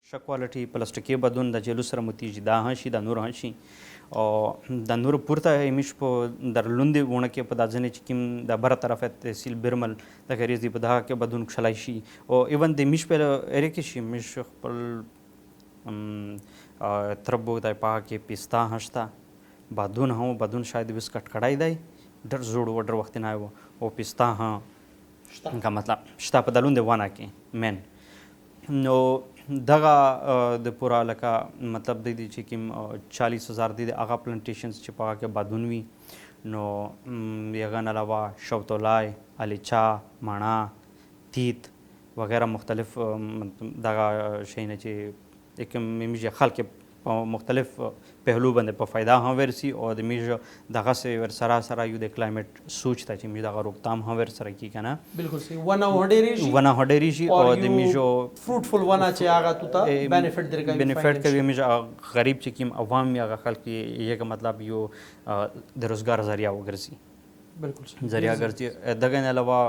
ښه کوالټي پلاستیکي بدون د جلو سره متیږي دا هم شي دا نور هم شي او د نور پورته همیش په در لوندې غونه کې په دا ځینې چې کوم د بره طرفه تحصیل برمل د غریز دی په دغه کې بدون کښلی شي او ایون د میش په ایریا کې شي میش خپل تربو دی پاها کې پیستا هم شته بدون هم بدون شاید بیس کټ کړی دی ډېر زوړ و ډېر وخت نه و او پیستا هم کا مطلب شته په د لوندې ونه کې مین نو دغه د پوره لکه مطلب دی چې کوم 40,000 دی هغه پلانټیشنز چې په هغه کې بادون وي نو یغه نه علاوه شوتولای الیچا ماڼه تیت وغیرہ مختلف دغه شیونه چې کوم میږي خلک په مختلف پهلو باندې په فایده هم ورسي او د میږي دغه سه ور سره یو د کلایمټ سوچ ته چې میږي دغه روکتام هم ور سره کی کنه بالکل صحیح ونه هډری شي او د میږي فروټفل ونه چې هغه ته بینیفیټ درکوي بینیفیټ کوي میږي غریب چې کوم عوام یا خلک یې مطلب یو د روزګار ذریعہ وګرځي بالکل ذریعہ ګرځي دغه نه علاوه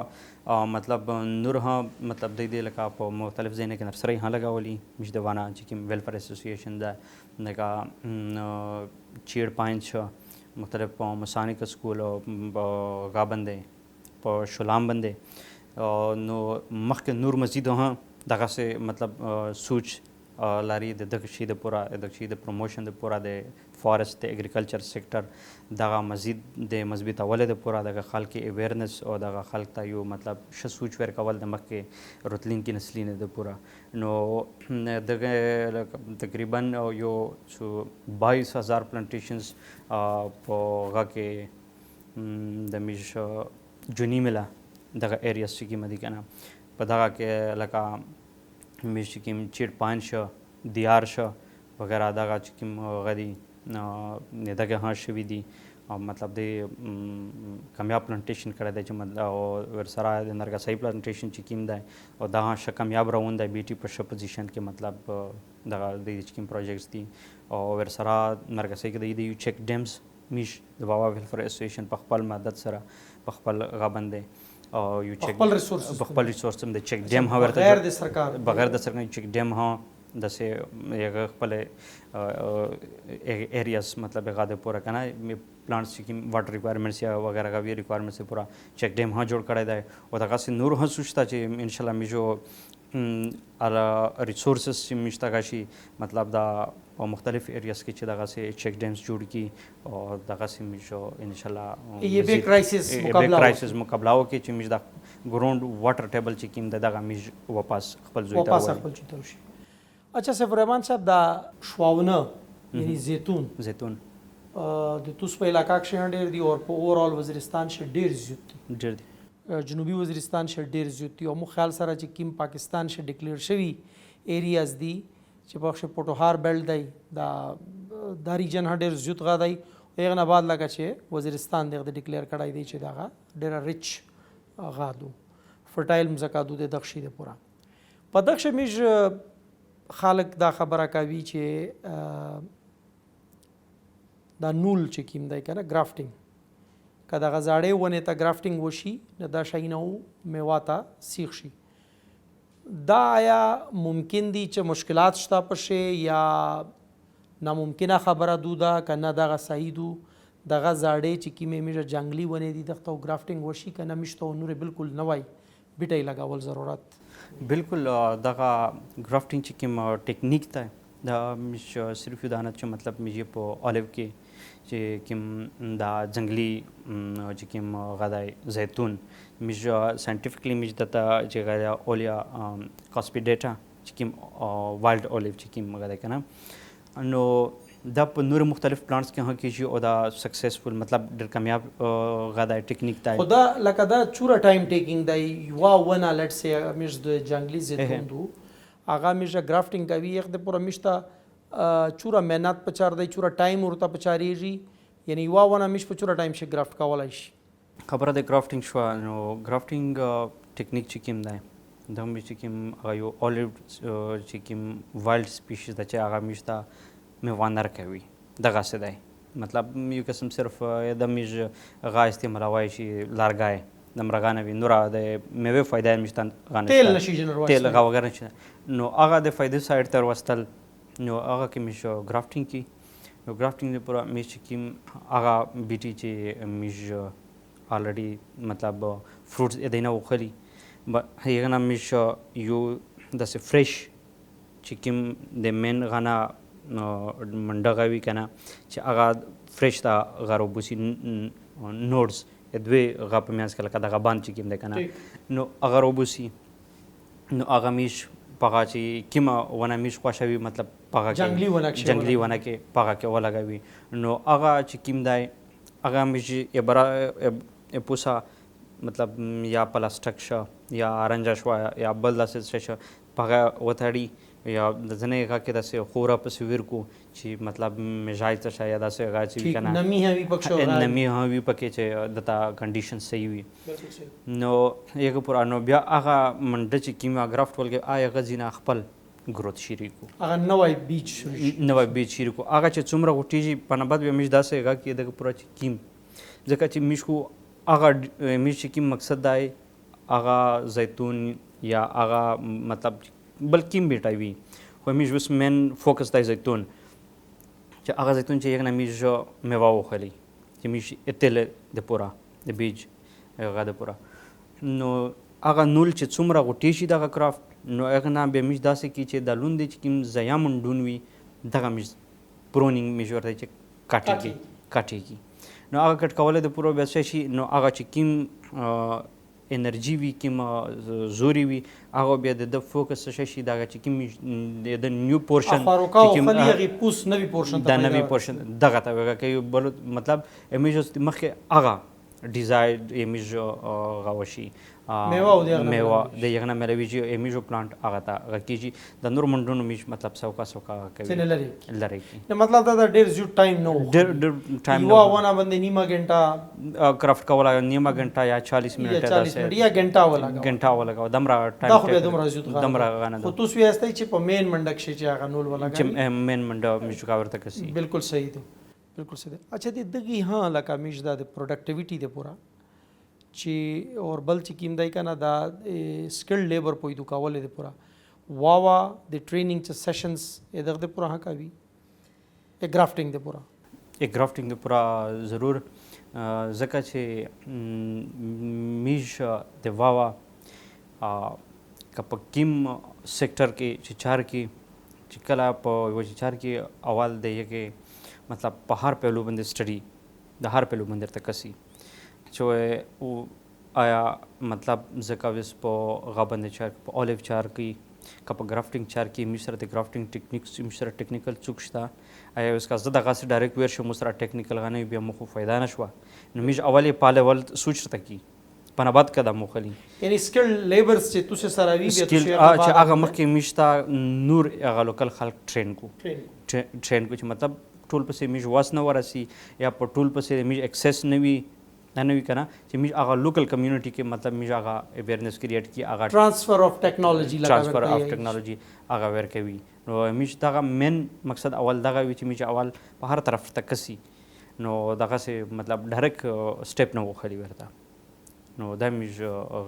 مطلب نور هم مطلب دی لکه په مختلف ځایونو کې نرسرۍ هم لګولي مش د وانه چې کوم ویلفیر اسوسییشن ده لکه چیړ پاینټ شو مختلف په مسانک سکول او غا باندې په شلام باندې نو مخکې نور مزید هم دغه سه مطلب سوچ لري د دغه شي د پورا د شي د پروموشن د پورا د فارست د اګریکلچر سېکټر دغه مزید د مضبوطه ولې د پورا دغه خلک اویرنس او دغه خلک ته یو مطلب ښه سوچ ورکول د مخکې راتلونکي نسلونه د پورا نو دغه تقریبا یو 22,000 پلانټیشنز په هغه کې د میش جونی ملا دغه ایریاس چې کومه دي کنه په دغه کې لکه میش چې کوم چیټ پاین شو دیار شو وغیرہ دغه چې کوم غدي دغه ها شوي دي مطلب د کامیاب پلانټیشن کړی دی چې مطلب ورسره د نرګسۍ پلانټیشن چې کوم دی او دا ښه کامیاب روان دی بیټي په ښه پوزیشن کې مطلب دغه د چې کوم پروجیکټس دي او ورسره نرګسۍ کې د یو چیک ډیمز میش د بابا ویلفیر اسوسییشن په خپل مدد سره په خپل غبندې او یو چیک خپل ریسورس هم د چیک ډیم ها ورته بغیر د سرکار چیک ډیم ها د سه یو خپل ایریاز مطلب غاده پورا کنه پلانټس چې واټر ریکوایرمنټس یا وغیرہ کا وی ریکوایرمنټس پورا چیک ډیم ها جوړ کړی دی او دغه سه نور هم سوچتا چې ان شاء الله میجو ال ریسورسز چې مشتاق شي مطلب دا او مختلف ایریاز کې چې دغه سه چیک ډیمز جوړ کی او دغه سه میشو ان شاء الله یہ به کرایسس مقابله وکړي چې میش د ګراوند واټر ټیبل چې کیم دغه میش واپس خپل ځای ته وشي اچھا سفر رحمان صاحب دا شواونه یعنی زیتون د توس په علاقہ کې ډېر دي او په اورال وزیرستان کې ډېر دي جنوبي وزیرستان کې ډېر زیات دي او مو خیال سره چې کیم پاکستان کې ډیکلیئر شوی ایریاز دي چې په پټوهار بیلټ دی دا ریجن ډېر زیات غا دی هغه نه بعد لکه چې وزیرستان دغه ډیکلیئر کړای دی چې دغه ډېر ریچ غادو فرټایل مزکادو د دغشي د پورا په دغه میج خلک دا خبره کوي چې دا نول چې کیم دی کنه گرافټینګ کدا غزاړې ونه ته گرافټینګ وشي نه دا شي نو میواته سیخ شي دا آیا ممکن دي چې مشکلات شته پشه یا ناممکنه خبره دودا کنه دغه صحیح دو دغه زاړې چې کیمه میجه جنگلی ونه دي دغه گرافټینګ وشي کنه مشته نور بالکل نوای بیټي لگاول ضرورت بالکل دغه گرافټینګ چې کوم ټیکنیک ته دا مش صرف دا نه چې مطلب میږي په الیو کې چې کوم دا جنگلی چې کوم غدای زیتون مش ساينټیفیکلی مش دته چې غدا اولیا کاسپیډیټا چې کوم وایلډ الیو چې کوم غدای کنه نو دا په نور مختلف پلانټس کې هغه کې او دا سکسسفل مطلب ډېر کامیاب غدا ټیکنیک دی خدا لکه دا چوره ټایم ټیکینګ دی وا ونه لیټ سي مش د جنگلی زیتون دو هغه مش گرافټینګ کوي یخ د پوره مشتا چوره مهنت پچار دی چوره ټایم ورته پچاریږي یعنی وا ونه مش په چوره ټایم شي گرافټ کولای شي خبره د گرافټینګ شو نو گرافټینګ ټیکنیک چې کوم دی دا مش چې کوم یو الیو چې کوم وایلډ سپیشیز د چې هغه مشتا میوانر کوي دغه څه دی مطلب یو قسم صرف د میج غا استعمالوي شي لارګای د مرغانه وي نور د میوې فایده مشتن غانه تیل نشي جنرال تیل غا وغیرہ نشته نو هغه د فایده سایډ تر وستل نو هغه کې مش گرافټینګ کی نو گرافټینګ د پورا مش کیم هغه بیٹی چې مش الریډي مطلب فروټس ادینه وخلی هغه نه مش یو د فرش چې کیم د من غنا منډه غوي کنه چې هغه فرش تا غرو بوسی نوډز دوی غا په میاس کله کدا غبان چې کیم ده کنه نو هغه روبوسی نو هغه میش پغه چې کیما ونه میش خوشوي مطلب پغه جنگلی ونه کې پغه کې ولګوي نو هغه چې کیم دی هغه میش ابرا پوسا مطلب یا پلاستیک شو یا اورنج شو یا بل داسې شو پغه وتړي یا د ځنې هغه کې داسې خوره پسې ورکو چې مطلب مجای ته شاید داسې هغه چې کنه نمی هوي پکښه نمی هوي پکې چې دتا کنډیشن صحیح وي نو یو پورا نو بیا هغه منډه چې کیما گرافټ ولګي آیا غزینا خپل گروث شریکو هغه نوای بیچ شریکو هغه چې څومره غټیږي په نبات به مش داسې هغه کې د پورا چې کیم ځکه چې مشکو هغه مش چې کیم مقصد دی هغه زیتون یا هغه مطلب بل کیم بیٹا وي خو میش وس مین فوکس دی زیتون چې هغه زیتون چې یو نه میش میوه وخلی چې میش اتل د پورا د بیج هغه د پورا نو هغه نول چې څومره غټی شي دغه کرافټ نو هغه نه به میش داسې کی چې د لوند چې کیم زیامون ډون وي دغه میش پرونینګ میش ورته چې کاټي کی نو هغه کټ کوله د پورا بیا شي نو هغه چې کیم انرژي وي کیم زوري وي هغه بیا د فوکس شي دا چې کیم د نیو پورشن چې کیم خلیغي پوس نوی پورشن دا نوی پورشن دغه ته وګه کوي بل مطلب امیجز مخه هغه ډیزایر امیج غوشي میوه د یغنه ملویجی امیجو پلانٹ هغه ته هغه کیږي د نور منډونو میش مطلب سوکا کوي لری نو مطلب دا ډیر زیات ټایم نو ډیر ټایم نو ونه باندې نیمه غنټه کرافټ کولا نیمه غنټه یا 40 منټه داسې یا غنټه ولا دمرا ټایم دا خو دمرا زیات دمرا غنه خو تاسو یې استای چې په مین منډه کې چې هغه نول ولا چې مین منډه میش کا ورته کسي بالکل صحیح دی بالکل صحیح اچھا دغه ها لکه میش د پروډکټیویټي د پورا چې اور بل چې کیم دی کنه دا سکل لیبر پویدو کولې د پورا واوا د ټریننګ چ سیشنز دغه د پورا ها کوي گرافټینګ د پورا گرافټینګ د پورا ضرور زکه چې میش د واوا کپ کیم سیکټر کې چې چار کې چې کله په و چې چار کې اول دی کې مطلب په هر پهلو باندې سټډي د هر پهلو باندې تکسي چې آیا مطلب زکه وس په غبند چار په الیو چار کې کپ گرافټینګ چار کې مشره د گرافټینګ ټیکنیکس مشره ټیکنیکل چوکشتا آیا اس کا زده غاس ډایرکټ ور شو مشره ټیکنیکل غنی بیا مخ فائدہ نشو نو میش اولی پاله ول سوچ رته کی پنبات کده مخلی یعنی سکل لیبرز چې تاسو سره وی بیا چې هغه مخکې میشتا نور هغه لوکل خلک ټرین کو چې مطلب ټول پسې میش واس نه ورسی یا په ټول پسې میش ایکسس نه وی نه وی کنه چې میش هغه لوکل کمیونټي کې مطلب میش هغه اویرنس کریټ کی هغه ټرانسفر اف ټیکنالوژي هغه ور کوي نو میش دغه مین مقصد اول دغه وی چې میش اول په هر طرف تکسي نو دغه سه مطلب ډایرکټ سټیپ نه وخلی ورته نو دا میش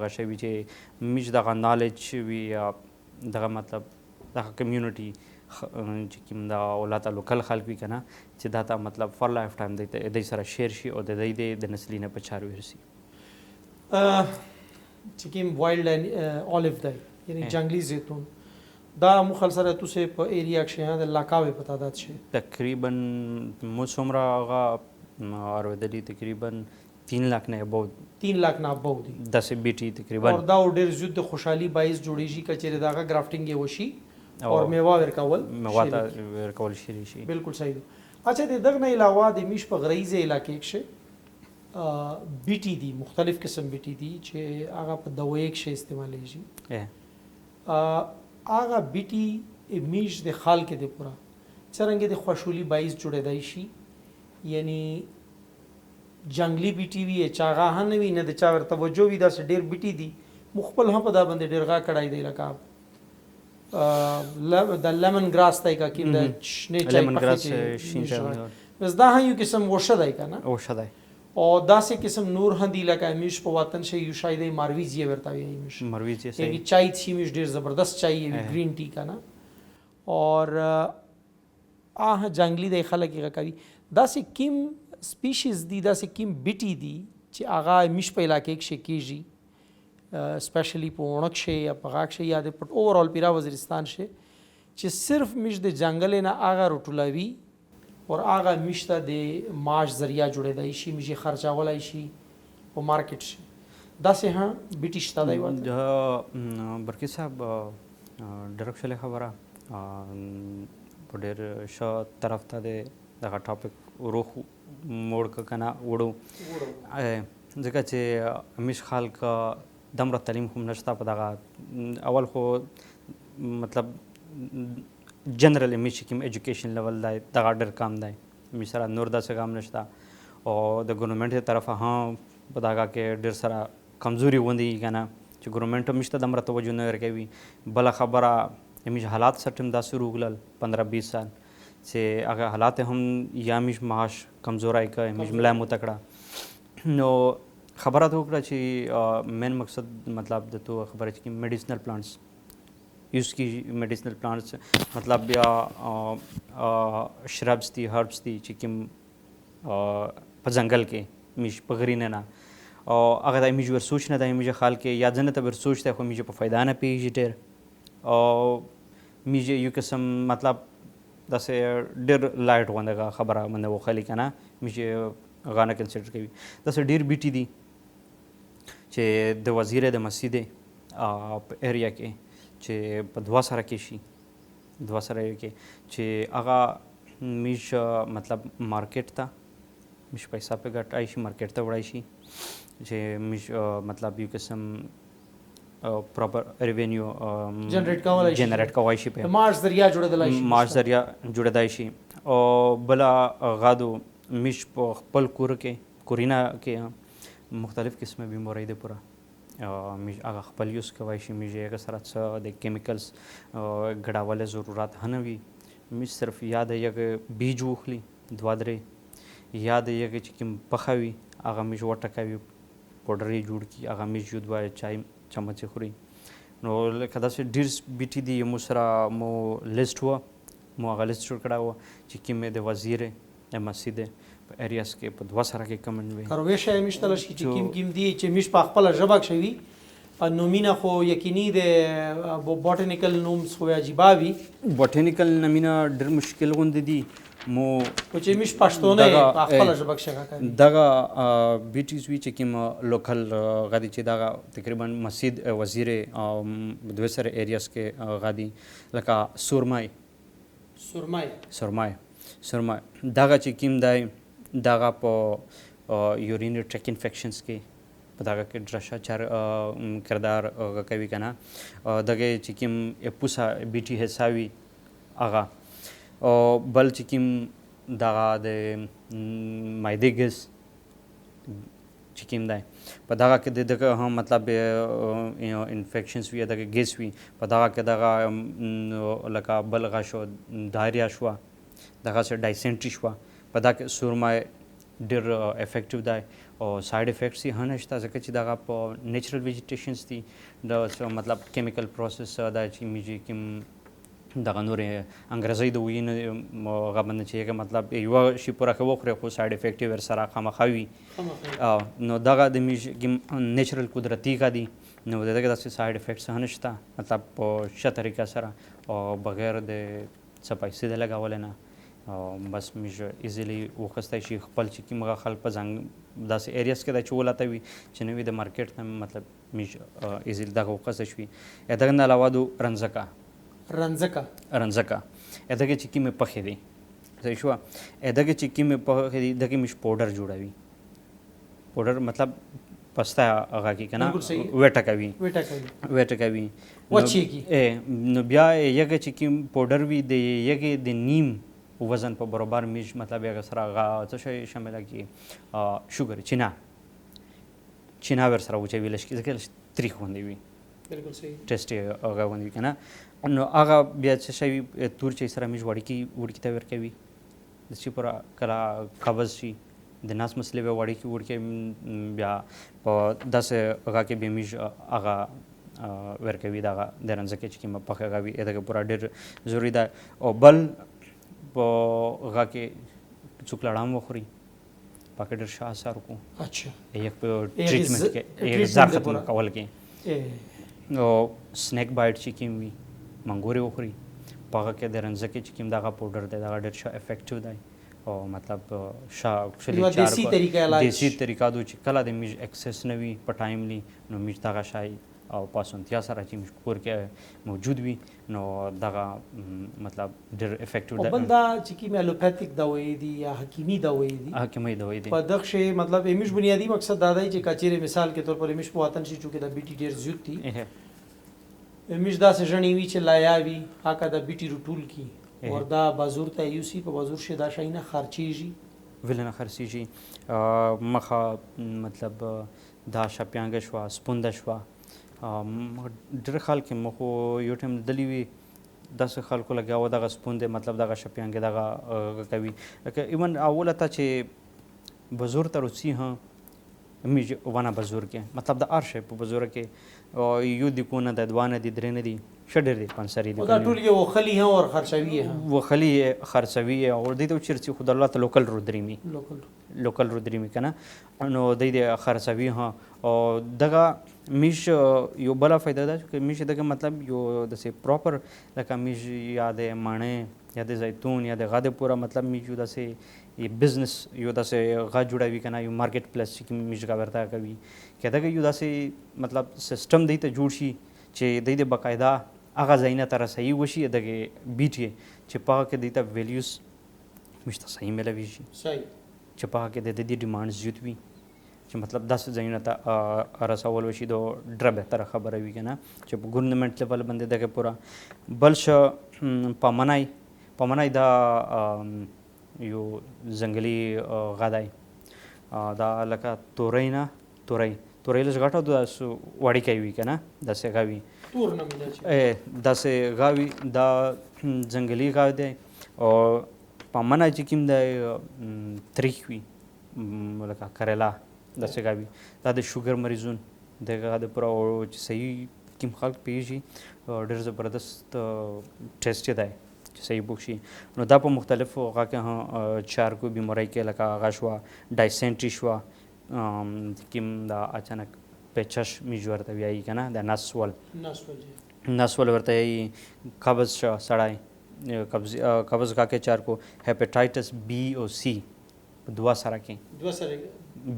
غشوي چې میش دغه نالج وی دغه مطلب دغه کمیونټي چې کوم دا اولاته لوکل خلک وي کنه چې دا ته مطلب فار لایف ټایم د سره شیر شي او د د نسلینه په چار ورسي چې کوم وایلډ الیو دی یعنی جنگلی زیتون دا مخل سره تاسو په ایریا کې د لاکاوي په تعداد شي تقریبا موسمره هغه اورودلی تقریبا 3 लाख نه ابو 3 लाख نه ابو دي 10 بیٹی تقریبا اور دا ډیر زیات د خوشحالي باعث جوړیږي کچې داغه گرافټینګ یې وشي اور میوه ورکول شي بالکل صحیح دی اچھا دغه نه علاوه د میش په غریزه علاقې کې بیٹی دي مختلف قسم بیٹی دي چې هغه په دوایي کې استعمالیږي هغه بیٹی میش د خال کې د پورا څنګه د خوشحالي باعث جوړیدای شي یعنی جنگلی بیٹی وی چاغه نه وی نه د چا ور توجه وی دا ډیر بیٹی دي مخبل هم په دا باندې ډیر غا کړای دی لکه د لیمن گراس تای کا کیم د شنه چای لیمن گراس شین چای بس دا یو قسم وشه دی کنه وشه دی او داسې قسم نور هم دي لکه همیش په وطن شي یو شای دی مارویز یې ورته وایي همیش مرویز یې یعنی چای څښي همیش ډېر زبردست چای یې وي ګرین ټي که نه اور جنګلي دی خلک یې کوي داسې کیم سپیشیز دي داسې کیم بیټي دي چې هغه همیش په علاقې کښې کېږي سپیشلی په اوړه کښې یا په هغه کښې یا د اوورال پیرا وزیرستان کښې چې صرف میش د ځنګل نه هغه راټولوي اور هغه میش ته د معاش ذریعہ جوړېدای شي میش یې خرڅولی شي په مارکیټ شي داسې هم بیټي شته دی د برکي صاحب ډېره ښکلې خبره په ډېر ښه طرف ته دی دغه ټاپک روح موړ که که نه وړو ځکه چې همیش خلک دومره تعلیم خو نشته په دغه اول خو مطلب جنرال همیش چې کوم ایجوکیشن لیول دی دغه ډېر کم دی همیش سره نور داسې کم نشته او د ګورنمنټ د طرفه هم په دغه کې ډېر سره کمزوري غوندې که نه چې ګورنمنټ همیش ته دومره توجه نه ورکوي بله خبره همیش حالات سټم داسې روغلل 15-20 سال چې هغه حالات هم یا همیش معاش کمزوری که همیش ملا موته کړه نو خبره ته وکړه چې مین مقصد مطلب د تو خبره چې میډیسنل پلانټس یوز کی میډیسنل پلانټس مطلب یا شربس دي هربس دي چې کوم په ځنګل کې همیش په غرینه نه او هغه د همیش ور سوچ نه د همیش خیال کې یا ځنه ته ور سوچ دی خو همیش په فایده نه پیږي ډېر او همیش یو قسم مطلب داسې ډېر لایټ غوندې خبره باندې وخلي که نه همیش هغه نه کنسیډر کوي داسې ډېر بیټي دي چې د وزیر د مسجد په ایریا کې چې په 2 سره کې شي 2 سره کې چې هغه همیش مطلب مارکیټ ته همیش پیسې په ګټای شي مارکیټ ته وړای شي چې همیش مطلب یو قسم پراپر ریوینیو جنریټ کولی شي په معاش ذریعہ جوړېدلی شي معاش ذریعہ جوړېدای شي او بله غادو همیش په خپل کور کې کورینه کې مختلف قسمه بیماری ده پوره هغه خپل یوز کولی شي همیش هغه سره څه د کیمیکلز ګډولو ضرورت هم نه وي همیش صرف یا د یو بیج واخلي 2-3 یا د یو چې کوم پخه وي هغه همیش وټکوي پوډر یې جوړ کړي هغه همیش یو 2 چای چمچ یې خوري نو لکه داسې ډېر بیټي دي مو سره مو لیسټ وه مو هغه لیسټ جوړ کړی وه چې کوم د وزیر د مسجد په ایریاس کې په 2 سره کې کمن وي کرویشه همیش تل شي چې کوم دي چې همیش په خپل ژبه شوي نومینه خو یقیني د بوټانیکل نومز خو عجیبه وي بوټانیکل نومینه ډېر مشکل غوندې دي مو چې همیش پښتونه په خپل ژبه کې کوي دغه بیټیز وی چې کوم لوکل غادي چې دغه تقریبا مسجد وزیر 2 سره ایریاس کې غادي لکه سرمای دغه چې کوم دی دغه په یورینری ټریک انفیکشنز کې په دغه کې ډرشه چار کردار کوي که نه دغه چې کوم پوسه بیټي حساوي هغه او بل چې کوم دغه د معدې ګیس چې کوم دی په دغه کې دغه هم مطلب انفیکشنز وي دغه ګیس وي په دغه کې دغه لکه بلغه شو ډایریا شوه دغه سره ډایسنټري شوه په دغه کې سرمای ډېر افیکټیو دی او سایډ افیکټس یې هم نشته ځکه چې دغه په نیچرل ویجیټیشنز دي د مطلب کیمیکل پروسس دا چې میږي کوم دغه نورې انګریزۍ د ویي نه هغه باندې چې هغه مطلب یوه شي پوره که وخورې خو سایډ افیکټ یې ورسره خامخا وي نو دغه د نیچرل قدرتي که دي نو د دغه داسې سایډ افیکټس هم نشته مطلب په ښه طریقه سره او بغیر د څه پیسې د لګولې نه او بس موږ ایزیلی واخیستی شي خپل چې کوم هغه خلک په داسې ایریاز کې دی چې ولته وي چې نه وي د مارکیټ نه مطلب موږ ایزیلی دغه واخیستی شوي دغه نه علاوه د رنځکه دغه چې کومې پخې دي صحیح شوه دغه چې کومې پخې دي دغه موږ پوډر جوړوي پوډر مطلب پسته هغه کې که نه ویټه کوي نو بیا یګه چې کوم پوډر وي د یګې د نیم وزن په برابر میش مطلب هغه سره هغه څه شی شامله کړي شوګر چینه ور سره وچوي لږ ځکه تریخ غوندې وي بالکل صحیح ټیسټ یې هغه غوندې وي که نه نو هغه بیا څه شی تور چای سره میش وړکي ته ورکوي چې پوره کله قبض شي د ناس مسلې به وړي کې وړکې بیا په داسې هغه کې به میږ هغه ورکوي دغه د رنځکې چې کومه پخه هغه وي دغه پوره ډېر ضروري ده. او بل په هغه کې څوک لړام وخوري پاکه ډېر ښه اثر وکړو. اچھا یک په ټریټمنټ کې یک زار ختم کول کې. او سنیک بایټ چې کوم وي منګورې وخوري په هغه کې د رنځکې چې کوم دغه پوډر دی دغه ډېر ښه افیکټیو دی. او مطلب دیسی طریقه دو چې کله د میږ اکسس نه وي په ټایملی نو میږ دغه شی او پاسونتیا سره چې موږ کور کې موجود وي نو دغه مطلب ډېر افیکټیو ده. بل دا چې کوم الوپیتیک دوايي دي یا حکیمي دوايي دي په دغه شی مطلب ایمش بنیادی مقصد دا دی چې کچېره مثال کے طور پر ایمش په وطن شي چې د بیټي ډېر زیات دي ایمش دا سجنی وی چې لایا وی هغه د بیټي رټول کی اور دا بازور ته یوسی په بازور شه دا شي نه خرچيږي ولنه خرچيږي مخه مطلب دا شپیانګ شو سپوند شو ډېر خلک مخ یو ټیم دلی وي داسې خلکو لګاوه دغه سپوند مطلب دغه شپیانګ دغه کوي لکه ایون اوله ته چې بزور ته روسی ها میږ ونه بزور کې مطلب د ارشه په بزور کې یو دی کونه د دوانه دي درې نه دي شډر دي پنسری دي دا ټول یو خلی ها او خرڅوي ها وخلی خرڅوي او د دې چرچی خدای الله ته لوکل رودريمي لوکل رودريمي کنه نو د دې خرڅوي ها او دغه میش یو بل فائدہ ده چې میش دغه مطلب یو د سي پراپر لکه میش یاد مانه یا د زیتون یا د غاده پورا مطلب میش د سي بزنس یو د سي غا جوړوي کنه یو مارکیټ پلیس چې میش کا ورته کوي کله یو د سي مطلب سیستم دی ته جوړ شي چې د دې بقاعده هغه ځایونه ته رسایي وشي دغه بیټي چې په کې د ته ویلیوز مشته صحیح ملوي شي صحیح چې په کې د دې ډیمانډز زیات وي چې مطلب 10 ځایونه ته رسول وشي د ډره بهتره خبره وي کنه چې په ګورنمنت لیول باندې دغه پورا بل ش پمنای دا یو ځنګلي غدای دا لکه تورې لږ غټه د وړي کوي کنه د سګاوي تور نه ملي د سګاوي دا ځنګلي غا دی او پمنه چې کوم د تریخ وي لکه کریلا د سګاوي دا د شوګر مریضون دغه د پورا چې صحیح کوم خلک پیږي ډېر زبردست ټیسټ دی چې صحیح بوشي نو دا په مختلفو هغه کې چار کو بیماری کې لکه هغه شو ډایسنټری شو کوم دا اچانک پچش میجور ته ویایي کنه د نسول ورته قبض شو سړای قبض کا کې چار کو هپاټایټس بی او سی په دوا سره کې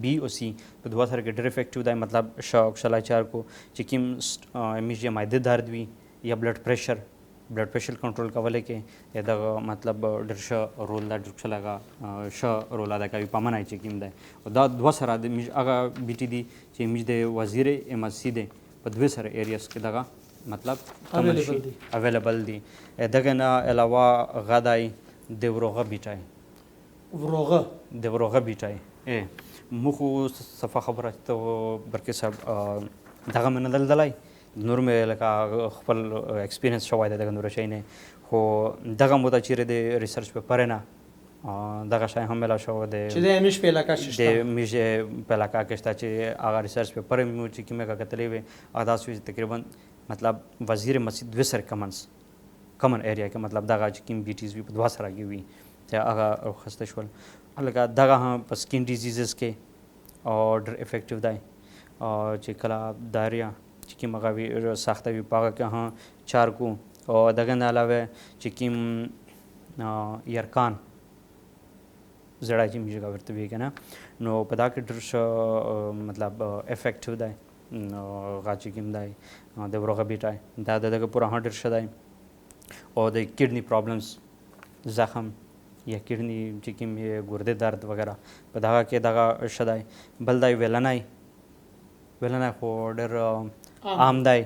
بی او سی په دوا سره کې ډېر افیکټیو دی مطلب شوک شلای چار کو چې کوم میجه معده درد وي یا بلډ پریشر کنټرول کولای کې یا د مطلب ډېر ښه رول دا ډېر ښه لګا ښه رول ادا کوي پمنای چې کوم دی او دا دوا سره د هغه بیټي دی چې میج د وزیر ام اس سی دی په دوه سره ایریاز کې دغه مطلب اویلیبل دی دغه نه علاوه غدای د وروغه بیټای مخو صفه خبره ته برکه صاحب دغه من دلای نور مې لکه خپل ایکسپیرینس شوی دی دغه نور شي نه خو دغه مو ته چیرې د ریسرچ پیپر نه دغه شای هم ملا شو د چې د امیش په علاقه شته د امیش په علاقه کې شته چې هغه ریسرچ پیپر مو چې کیمه کتلې وي ادا سوي تقریبا مطلب وزیر مسجد وسر کمن ایریا کې مطلب دغه چې کیم بیټیز وي په دوا سره کې وي ته هغه خسته شول لکه دغه هم په سکین ډیزیزز کې او ډېر افیکټیو دی چې کله داریا چې کوم هغه سخته وي پاګه کې ها چار کو او دغه نه علاوه چې کوم یرکان زړه چې میږي ورته وی کنه نو په دا کې ډېر مطلب افیکټیو دی هغه چې کوم دی د ورغه بیټای دا دغه پورا ډېر ښه دی او د کډنی پرابلمز زخم یا کډنی چې کوم ګرده درد وغیرہ په دا کې دغه ښه دی بل دی ویلنای خو ډېر عام دی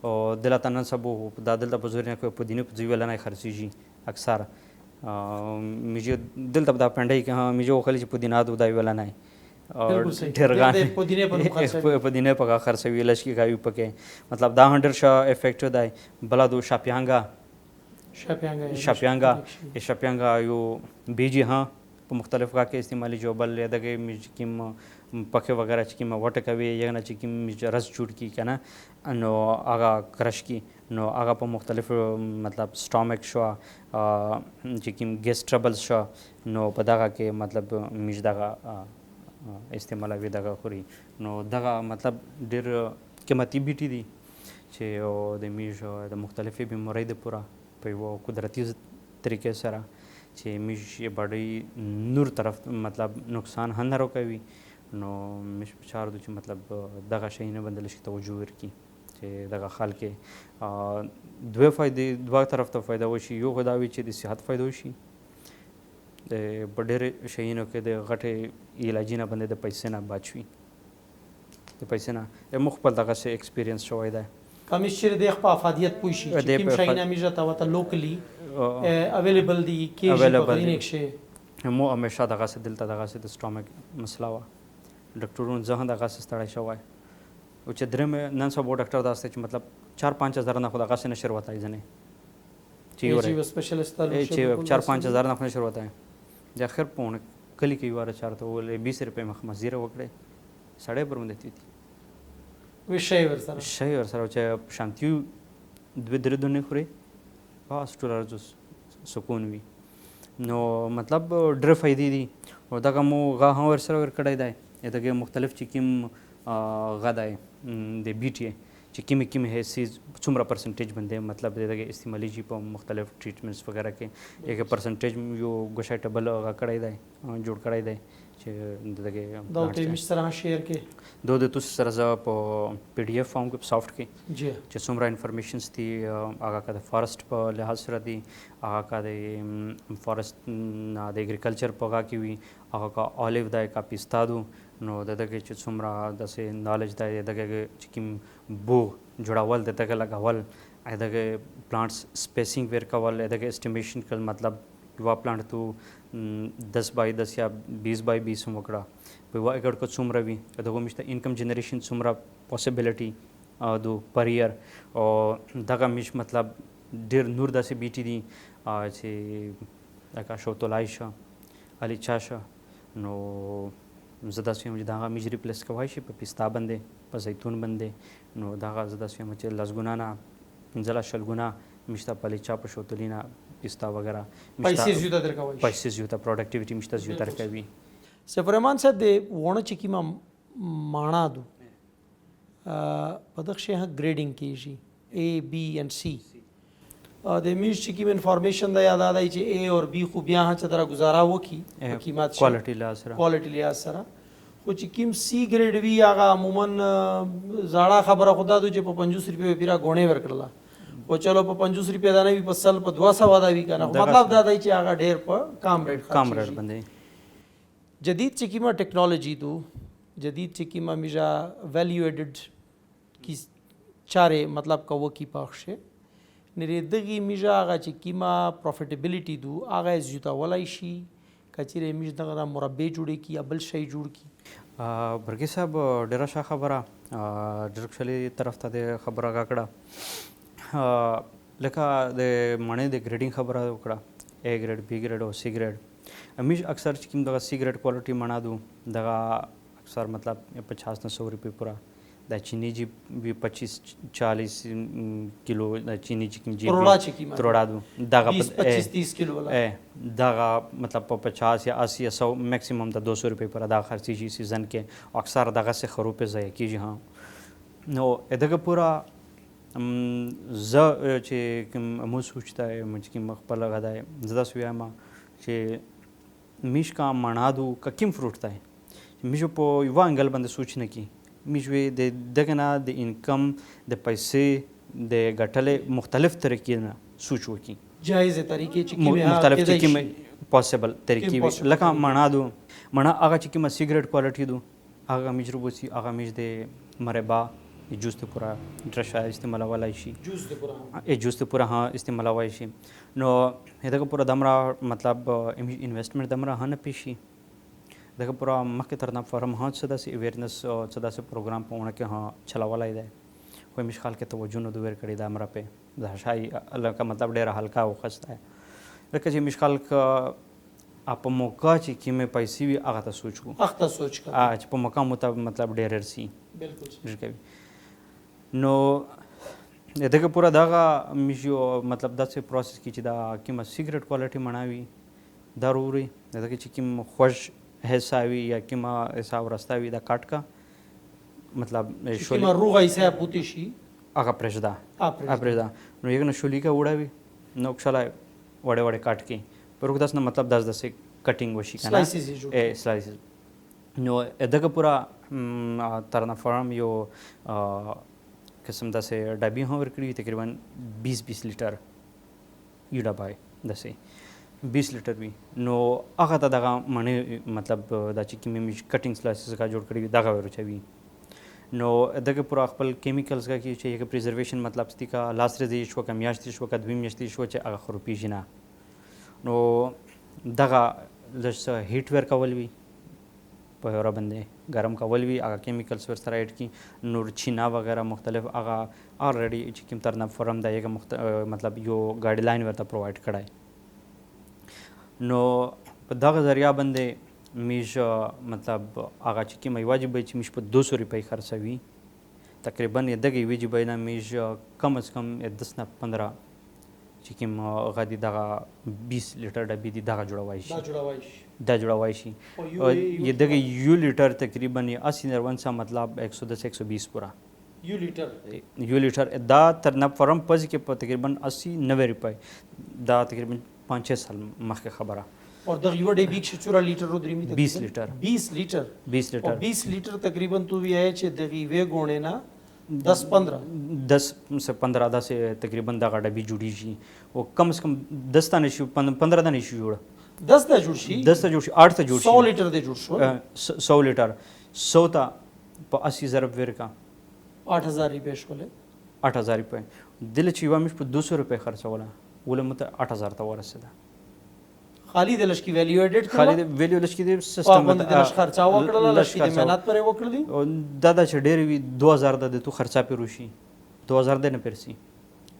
او دلته نن سبو دا دلته په زور نه کوي په دینه په ځای ویلنای خرڅیږي اکثر میجه دلته دا پندای کې میجه خلک په دینه د دای ویلنای ډېرغان په دینه په خرڅوي لشکي کوي پکې مطلب دا 100 افیکټ دی بل دو شاپیانګا یو بیجی ها په مختلف غا کې استعمالي جو بل دغه میج کیم پکې وغیرہ چې کیم وټه کوي یا نه چې کیم میج رس جوړ کی کنه نو هغه کرش کی نو هغه په مختلف مطلب سټامک شو چې کیم ګیس ټربل شو نو په دغه کې مطلب میج دغه استعمالوي دغه خوري نو دغه مطلب ډېر قیمتي بیټي دي چې د میج د مختلفې بیمارۍ د پوره په یو قدرتي طریقې سره چې میج یې باډۍ نور طرف مطلب نقصان هم نه راکوي نو میش په چارو چې مطلب دغه شی نه بندل شي توجه ورکړي چې دغه خال کې دوه فائدې دوه طرف ته فایده وشي یو خو دا وي چې د صحت فایده وشي د په ډېرې شیانو کې د غټې علاجي نه باندې د پیسې نه بچ وي د پیسې نه موږ خپل دغسې ایکسپیرینس شوی دی کمیس چې د خپل افادیت پوه شي چې کوم شیونه میږه ته وته لوکلی اویلیبل دي کېږي په کلینیک شي مو همیشه دغسې دلته دغسې د سټامک مسله وه ډاکټرونو زه هم دغسې ستړی شوی او چې درېیم نن سبا ډاکټر داسې چې مطلب 4-5 هزار نه خو دغسې نه شروعات ای ځنې چې 4-5 هزار نه خو نه شروعات ای د اخر پونه کلی کې واره چارته ولې 20 روپۍ مخ مزیره وکړې سړی پر باندې تي وی شی ورسره چې شانتیو دوه درې دونه خوري بس ټول ارزو سکون وي نو مطلب ډېر فائدې دي او دغه مو غا هم ورسره ورکړی دی دغه مختلف چې کوم غا دی د بیټي چې کوم هي څومره پرسنټیج باندې مطلب دغه استعمالي جی په مختلف ټریټمنټس وغیرہ کې یک پرسنټیج یو غشای ټبل غا کړی دی جوړ کړی دی چې دغه دا ته مش سره شیر کې د تاسو سره ز په پی ډی اف فارم کې سافټ کې جی چې څومره انفارمیشنز دي هغه کا د فارست په لحاظ سره دي هغه کا د فارست نه د اګریکلچر په هغه کې وي هغه کا اولیو دای کا پیستادو نو دغه چې څومره داسې نالج دی دغه چې کوم بو جوړول دغه لګول دغه پلانټس سپیسینګ ور کول دغه اسټیمیشن کول مطلب یو پلانټ تو 10x10 یا 20x20 وکړه په یو ایکړ کو څومره وي دغه مشته انکم جنریشن څومره پوسیبিলিټي دو پر ایئر او دغه مش مطلب ډیر نور داسې بیټي دي چې لکه شوتولای شو علي چاشه نو زدا سویم چې دغه میج ریپلیس کوای شي په پستا باندې په زیتون باندې نو دغه زدا سویم چې لزګونا نه 15 غنا مشته په لچا په شوتلینا پستا وغیرہ پیسې زیاته درکوي پیسې زیاته پروډکټیویټي مشته زیاته درکوي سفرمان صاحب د ونه چې کیما مانا دو په دغه شی ګریډینګ کیږي A B and C د میش چې کوم انفارمیشن دا یاد آی چې A اور B خو بیا چې درا گزارا وکي قیمت کوالټي لحاظ سره خو چې کوم C ګریډ وی هغه عموما زړه خبره خدا د چې په 50 روپے پیرا غونې ورکړه او چلو په 50 روپے دا نه وي په سل په 200 دا وی کنه مطلب دا دی چې هغه ډیر په کم ریټ باندې جدید چې کومه ټیکنالوژي دو جدید چې کومه میجا ویلیو ایډډ کی چاره مطلب کوو کی پاخشه نری دغه میجا هغه چې کیما پروفیټیبিলিټي دو هغه زیاته ولای شي کچېره میج دغه مربع جوړي کی بل شی جوړ کی برګي صاحب ډیره ښه خبره ډیرکشلي طرف ته د خبره غاکړه لکه د مڼې د ګریډینګ خبره وکړه A ګریډ B ګریډ او C ګریډ امیش اکثر چې کوم دغه C ګریډ کوالټي مڼه دو دغه اکثر مطلب 50-100 روپے پورا د چینی جی 25-40 کیلو د چینی چې کوم جی تروړا دو دغه 25-30 کیلو ولا دغه مطلب په 50 یا 80 یا 100 میکسیمم د 200 روپے پر دا خرچي شي سیزن کې اکثر دغه سے خروپه ځای کیږي ها نو دغه پورا ز چې مو سوچتا ہے مجھ کی مخبل غدا ہے زدا سویما چې میش کا مڼادو کیم فروټ تا ہے میشو په یو انګل باندې سوچ نه کی میشوي د دغه نه د انکم د پیسې د ګټلې مختلف طریقې نه سوچ وکي جایز طریقې چې مختلف طریقې پوسیبل طریقې لکه مڼادو مڼه هغه چې کومه سیګریټ کوالټي دو هغه مجربوسی هغه مج د مربا جوس ته پورا ډرشا استعمالولای شي جوس ته پورا ها استعمالوای شي نو دغه پورا دمرا مطلب انویسټمنټ دمرا نه پیشي دغه پورا مخکې تر نه فارم ها څه داسې اویرنس څه داسې پروګرام په ونه کې ها چلاولای دی خو مش خال کې توجه نه دویر کړی دا امر په د شای الله کا مطلب ډیره هلکا او خسته ہے لکه چې مش خال په موقع چې کومې پیسې وي هغه ته سوچ کو اخته سوچ کا چې په موقع مطلب ډېر رسي بالکل ډېر کوي نو دغه پورا دغه مشو مطلب داسې پروسس کې چې دا کومه سیګریټ کوالټي مناوي ضروري دغه چې کوم خوش حصہ وي یا کومه حساب راستاوي دا کاټ کا مطلب شولې روغه حصہ پوتی شي هغه پرېږده نو یو نه شولې کا وړاوي نو کښلا وړه وړه کاټ کې پر داس نه مطلب داس داسې کټینګ وشي کنه سلایسز نو دغه پورا ترنه فارم یو قسم داسې ډبې هم ورکړي تقریبا 20 لیټر یو ډبای داسې 20 لیټر وي نو هغه ته دغه معنی مطلب دا چې کومې کټینګ سلایسز کا جوړ کړي دغه ورچوي نو دغه پورا خپل کیمیکلز کا کې چې یو پریزرویشن مطلب ستې کا لاس رځي شو کم یاشتي شو کدوی میاشتي شو چې هغه خروپی جنا نو دغه لږ هیټ ور کول وي په اورا باندې ګرم کول وي هغه کیمیکلز ور سره اډ کی نور چینا وغیرہ مختلف هغه الریډي چې کوم تر نه فرم دا یو مطلب یو ګایډ لاین ورته پرووایډ کړای نو په دغه ذریعہ باندې میش مطلب هغه چې کوم واجب چې میش په 200 روپۍ خرڅوي تقریبا دغه واجب نه میش کم از کم 10 نه 15 چې کوم غادي دغه 20 لیټر ډبې دي دغه جوړوي شي دغه یو لیټر تقریبا 80 90 مطلب 110 120 پورا یو لیټر دا تر نه فرم پز کې په تقریبا 80 90 روپۍ دا تقریبا 5-6 سال مخکې خبره اور دغه یو ډبې کې 4 لیټر درې 20 لیټر تقریبا تو وی ہے چې دغه وی غونه نه 10 سے 15 دا سے تقریبا دغه ډبې جوړیږي او کم از کم 10 تا نشي 15 دا نشي جوړ 10 تا جوړ شي 8 تا جوړ شي 100 لیټر دې جوړ شو 100 لیټر 100 تا په 80 ضرب ورکا 8000 روپے شولې 8000 روپے دل چې یو مش په 200 روپے خرڅوله ولمته 8000 ته ورسېده خالی د لشکې ویلیو اډیټ کړل خالی د ویلیو لشکې د سیستم باندې د لشکې خرچا وکړل لشکې د مهنت پرې وکړل دا چې ډېر وی 2000 د تو خرچا پیروشي 2000 د نه پرسي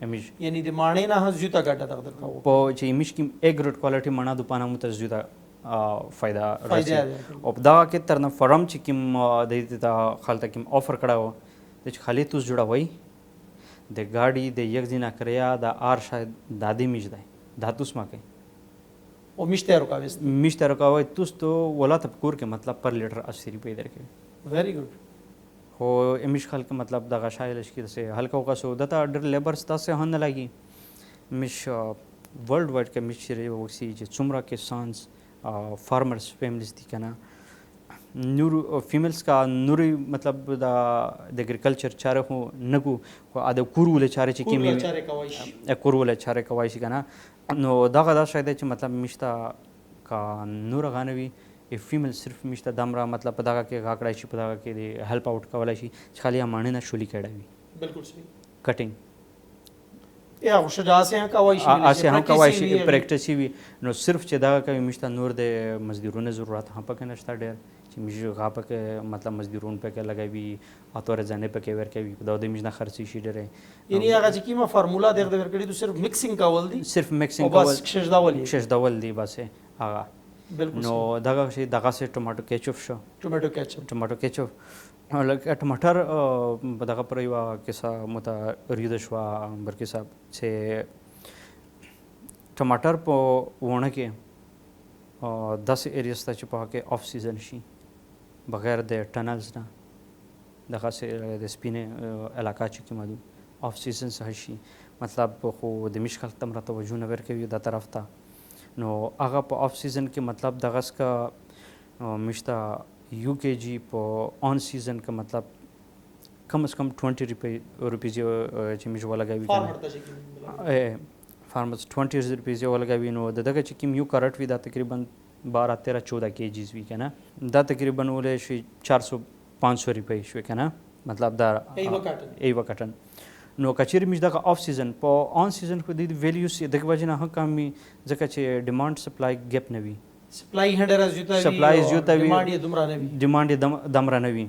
امیش یعنی د ماڼې نه هزجوتا ګټه تقدر کاوه په چې امیش کې ا ګریډ کوالټي مانا د پانه متزجوتا فائدہ راځي او دا کې ترنه فرم چې کوم د خلک کوم افر کړهو د خالی توس جوړوي د ګاډي د یک ځینا کریا د ار شاید دادی میج دی داتوس ما کوي او میشته رکاوي توس تو ولا تفکر کې مطلب پر لیټر 80 روپے درکې ویری ګډ هو امیش خلک مطلب د غشایل شکل سے هلکا وکا سو دتا ډر لیبرز تاسو هن لګي مش ورلد وایډ کې مش وسی چې څومره کې سانس فارمرز فیملیز دي کنه نور فیمیلز کا نوري مطلب د اګریکلچر چاره هو نګو او د کورول چاره چې کې کورول چاره کوي شي کنه نو دغه دا شاید چې مطلب مشتا کا نور غانوي فیمیل صرف مشتا دمرا مطلب په دغه کې غاکړای شي په دغه کې هیلپ اوټ کولای شي چې خالي امانه نه شولي کړای بالکل صحیح کټینګ یا خوشا اسه هم کوي شي پریکټیس وي نو صرف چې دغه کوي مشتا نور د مزدورونو ضرورت هم پکې نشته ډېر چې مش غاپه کې مطلب مزدورون پکې لګوي اتور ځنه پکې ورکوي په دغه مش نه خرڅي شي ډېر یعنی هغه چې کیمه فارمولا دغه ورکړي تو صرف میکسینګ کول دي صرف میکسینګ کول شش داول دي بس هغه بالکل نو دغه شي دغه سه ټماټو کیچپ شو ټماټو کیچپ لکه ټماټر دغه پر یو کیسه مت ریده شو برکی صاحب چې ټماټر په ونه کې 10 ایریاز ته چې په کې اف سیزن شي بغیر د ټنلز نه دغه سه د سپینه علاقہ چې کومه اف سیزن سه شي مطلب خو د مشکل تم را توجه نه ورکوي د طرف ته نو هغه په اف سیزن کې مطلب دغه کا مشتا یو کے جی په آن سیزن کا مطلب کم از کم 20 روپیز چې مش ولګوي فارمرز 20 روپیز ولګوي نو دغه چې کوم یو کارټ وی دا تقریبا 12-13-14 کیجیز وی کنه دا تقریبا ولې شي 400-500 روپۍ شو کنه مطلب دا ایو کټن نو کچیر مش دغه اف سیزن په آن سیزن کو د ویلیوز دغه وجه نه کمی ځکه چې ډیماند سپلای ګیپ نه وي سپلای هډر از یوتا وی ډیماند دمره نه وي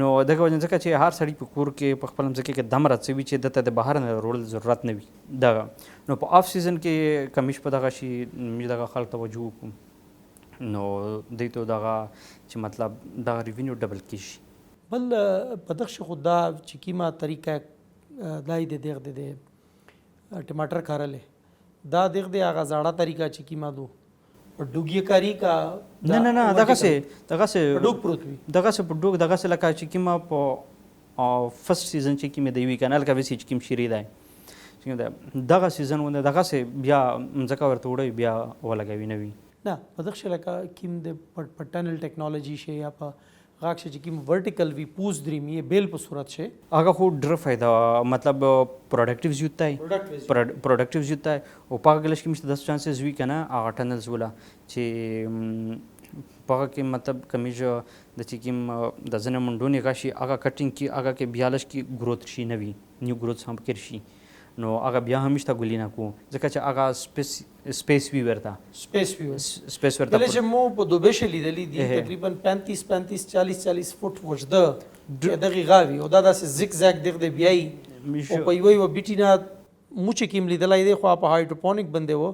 نو دغه وجه ځکه چې هر سړی په کور کې په خپل ځکه کې دمره څوي چې دته د بهر نه رول ضرورت نه وي دغه نو په اف سیزن کې کمیش په دغه شي مش دغه خلک توجه کوم نو دوی ته دغه چې مطلب دغه ریوینیو ډبل کیږي بل په دغه خو دا چې کیمه طریقه دای د دغه د ټماټر کارلې دا دغه هغه زاړه طریقه چې کیمه دو په ډوګي کاری کا نه دغه سه ډوګ پروت وي دغه سه په ډوګ دغه سه لکه چې کیمه په فرست سیزن چې کیمه دی وی کنال کا وسی چې کیم شری دی چې دغه سیزن ونه دغه سه بیا مځکه ورته وړي بیا ولګوي نوي نه په دغه لکه کیم د پټنل ټیکنالوژي شي یا په غاښ چې کیم ورټیکل وی پوز دریم یې بیل په صورت شي هغه خو ډېر فایده مطلب پروډکټیو زیات دی پروډکټیو زیات دی او په هغه کې مشته 10 چانسز وی کنه هغه ټنلز ولا چې په هغه کې مطلب کمیج د چې کیم د ځنه منډونی غشي هغه کټینګ کی هغه کې بیالش کی گروث شي نوي نیو گروث هم کړ شي نو هغه بیا همیشته ګلینا کو ځکه چې هغه سپیس وی ورته سپیس ورته بلې چې مو په دوبه شې لیدلې دي تقریبا 35 40 فوټ وجده دغه غاوي او دا داسې زیګ زاګ دغه بیاي او په یو بیټینا موچ کېم لیدلای دی خو په هایډروپونیک باندې وو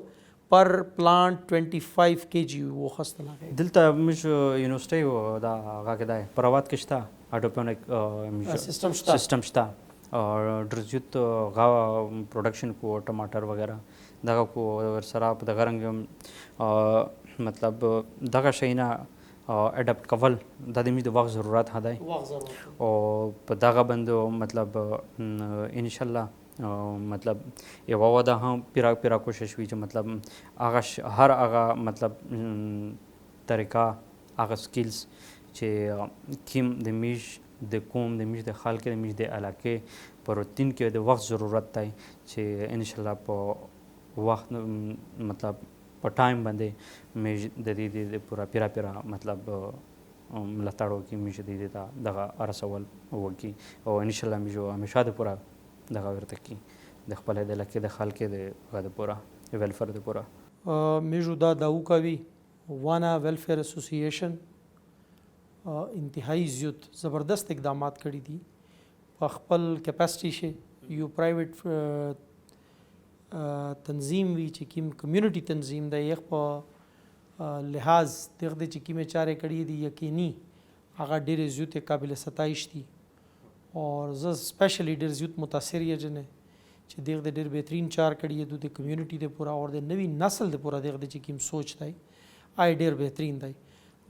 پر پلانٹ 25 kg وو خسته لاګي دلته مش یونیورسيټي و دا هغه کدای پروات کښتا هایډروپونیک سیستم شتا اور ډرزیت غا پروډکشن کو ټماټر وغیرہ دغه کو ور سره په دغه رنګ مطلب دغه شینا اډاپټ کول د دې د وخت ضرورت هداي او په دغه بندو مطلب ان شاء الله مطلب یو ودا هم پیرا کوشش وی چې مطلب هغه هر هغه مطلب طریقہ هغه سکلز چې کیم د میش د کوم د میش د خلک د میش د علاقې په روتین کې د وخت ضرورت دی چې ان شاء الله په وخت مطلب په ټایم باندې میش د دې د پورا پیرا مطلب ملاتړو کې میش د دې دا دغه ارسول وږي او ان شاء الله میشو همیشه د پورا دغه ورته کې د خپل د لکه د خلک د غد پورا ویلفیر د پورا میشو دا داو کوي وانا ویلفیر اسوسییشن انتهایی زیات زبردست اقدامات کړي دي په خپل کیپاسټي شي یو پرایویټ تنظیم وی چې کیم کمیونټي تنظیم د یخ په لحاظ دغه چې کیمه چارې کړي دي یقیني هغه ډېر زیات قابل ستایش دي او زه سپیشلی ډېر زیات متاثر یم چې دغه ډېر بهترین چار کړي د کمیونټي د پورا او د نوی نسل د پورا دغه چې کیم سوچ دی آی ډېر بهترین دی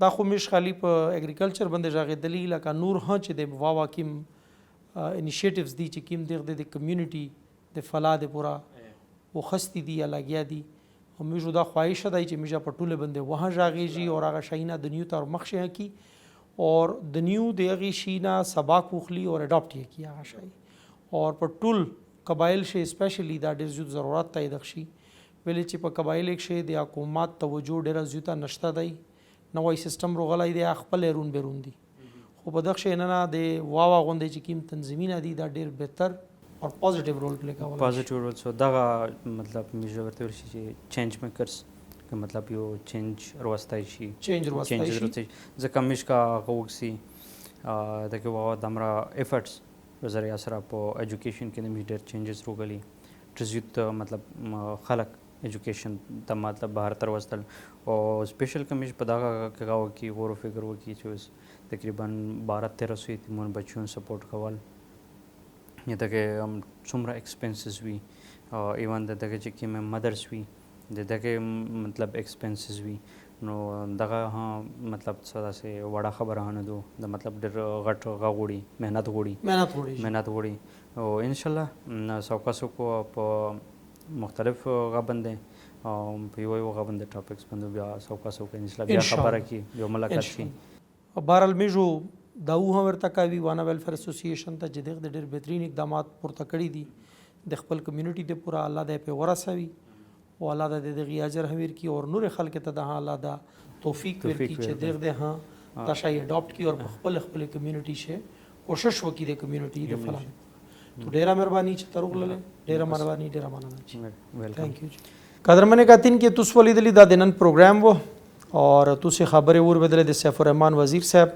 دا خو مش خالی په اګریکلچر باندې راغېدلی لکه نور ها چې د واوا کیم انیشیټیوز دي چې کیم د کمیونټي د فلا د پورا وخستی دي یا لګیا دي او موږ دا خواهش دی چې موږ په ټوله باندې وها ژاغېږي او هغه شینا د نیو تر مخ شي کی اور د نیو د هغه شینا سباق وخلی او اډاپټ کی هغه شي اور په ټول قبایل شي سپیشلی دا ډېر زیات ضرورت دی دغشي ویل چې په قبایل کې شي د حکومت توجه ډېر زیاته نشته دی نوې سیستم روغلای دی خپل رون بیرون دي خو په دغه شي نه د واوا غونډې چې کیم تنظیمینه دي دا ډېر بهتر او پوزټیو رول پلی کوي پوزټیو رول سو دغه مطلب میجر ورته ورشي چې چینج میکرز که مطلب یو چینج روستای شي چینج روستای ځکه مشکا غوښسي دغه واوا دمرا افورټس وزره سره په ایجوکیشن کې د میډر چینجز روغلي ترزیت مطلب خلک ایجوکیشن ته مطلب بهر تر وستل او سپیشل کمیش په دغه کاو کې غور فکر وکي چې تقریبا 12-13 یتیمون بچون سپورټ کول یا دغه څومره ایکسپنسز وی ایون دغه چې کې مدرس وی دغه مطلب ایکسپنسز وی نو دغه ها مطلب څه داسې وړه خبره نه دو د مطلب ډېر غټ غوړي مهنت غوړي او ان شاء الله سوکاسو کو په مختلف غبندې او په یو غبندې ټاپکس باندې بیا سوکاسو ان شاء الله بیا خبره کی یو ملاقات کی بهرحال میجو داو هم ورته کوي وانا ویلفیر اسوسییشن ته چې د ډېر بهترین اقدامات پورته کړي دي د خپل کمیونټي د پورا الله د په ورسوي او الله د دغه اجر هم ورکی او نور خلک ته د الله د توفیق ورکی چې دغه ها دا شای اډاپټ کی او خپل کمیونټي شه کوشش وکړي د کمیونټي د فلان تو ډیره مهرباني چې ترغلل ډیره مهرباني ډیره مننه thank you قدرمن کاتین کې تاسو ولیدلی دا د نن پروګرام وو اور تاسو خبره ور بدله د سیف الرحمن وزیر صاحب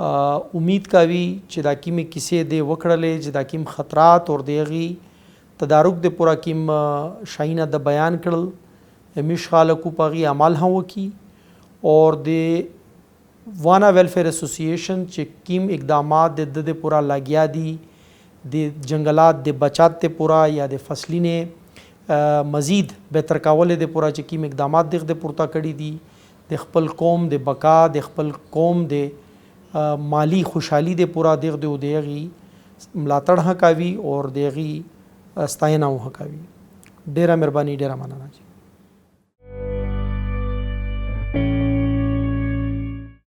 امید کوي چې دا کیمه کیسې د وکړلې چې دا کیم خطرات اور دیغي تدارک د پورا کیم شاینه د بیان کړل همیش خلکو پغي عمل هم وکي اور د وانا ویلفیر ایسوسییشن چې کیم اقدامات د پورا لګیا دي د جنگلات د بچات ته پورا یا د فصلینه مزید بهتر کول د پورا چې کیم اقدامات د پورته کړي دي د خپل قوم د بقا د خپل قوم د مالی خوشحالي د پورا د دیغي ملاتړ هکاوي او دیغي ستاینه هکاوي. ډیره مهرباني ډیره مننه.